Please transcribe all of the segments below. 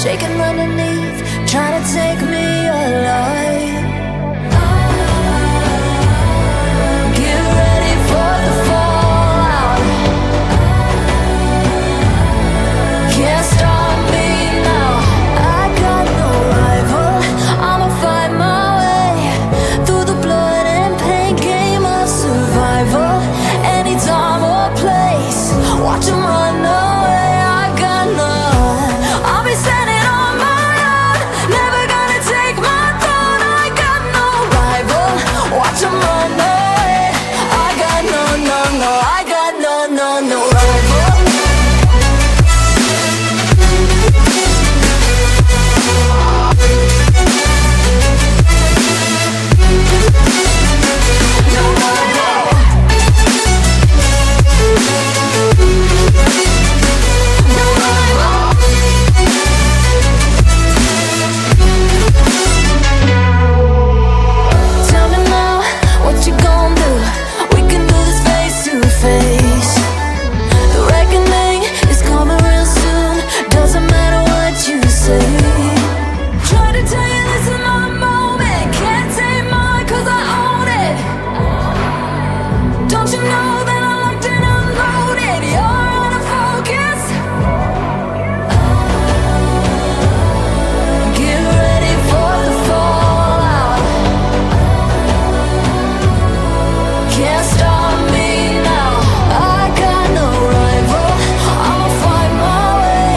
shaking underneath, trying to take me alive. Get ready for the fallout. Can't stop me now. I got no rival. I'ma find my way through the blood and pain game of survival. Any time or place, watch 'em run away. I got none. I'll be standing on my own, never gonna take my throne. I got no rival. Watch 'em run away. I got no, no, no. I got no, no, no rival. Tell me now, what you gon' do? We can do this face to face. The reckoning is coming real soon. Doesn't matter what you say. Try to tell you this is my moment. Can't take mine 'cause I own it. Don't you know that I locked and unloaded? You're out of focus. Get ready for the fallout. Can't stop me now. I got no rival. I'ma find my way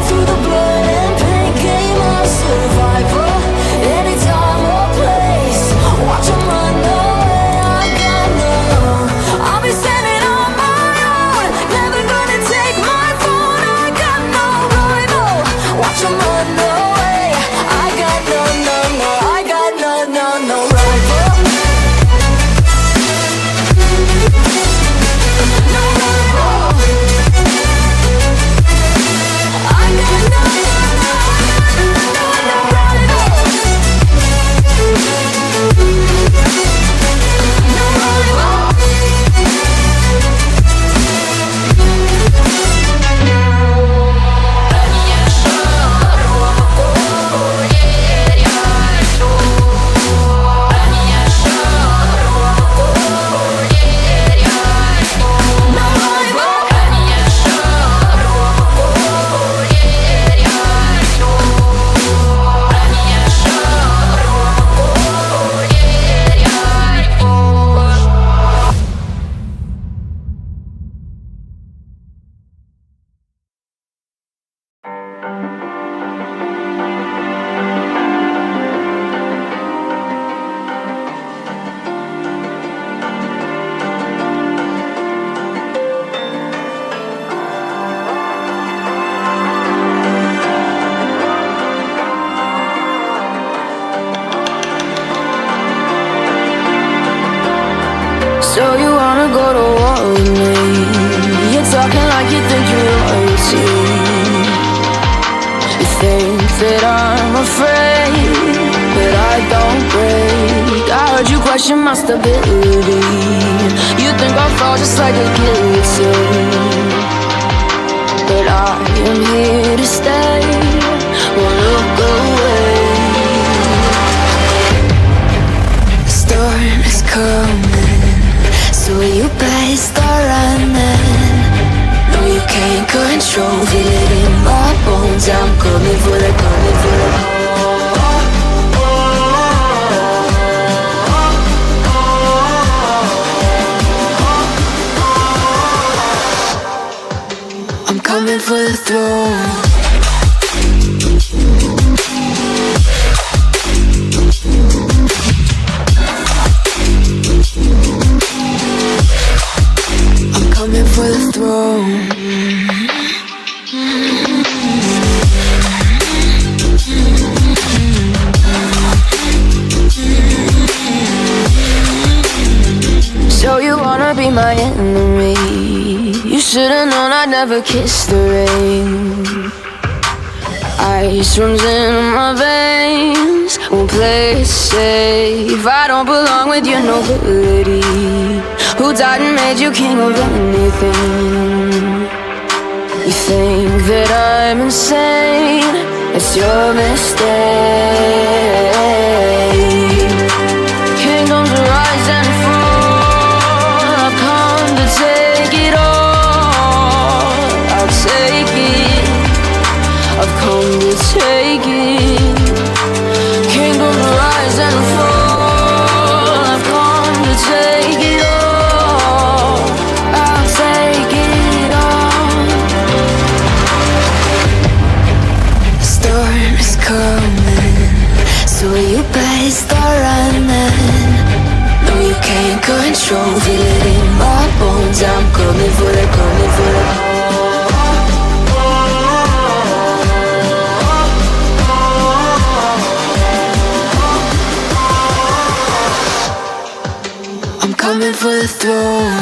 through the blood and pain game of survival. Any time or place, watch 'em run away. I got no. I'll be standing on my own, never gonna take my phone. I got no rival. Watch 'em run away. I got no, no, no. I got no, no, no rival. No rival. I got no, no, no, no rival. No rival. So you wanna go to war with me? You're talking like you think you're royalty. You think that I'm afraid, but I don't break. I heard you question my stability. You think I'll fall just like a guillotine, but I am here to stay. Won't look away. The storm is coming, so you better start running. No, you can't control, feel it in my bones. I'm coming for the, coming for the. I'm coming for the throne. Coming for the throne. So you wanna be my enemy? You should've known I'd never kiss the rain. Ice runs in my veins, won't play it safe. I don't belong with your nobility. Who died and made you king of anything? You think that I'm insane, It's your mistake. Kingdoms rise and fall. I've come to take it all. I'll take it. I've come to take it. Kingdoms rise and fall. I've come to take it all. I'll take it all. The storm is coming, so you better start running. No, you can't control, feel it in my bones. I'm coming for the, coming for the. I'm coming for the throne.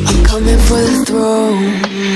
I'm coming for the throne.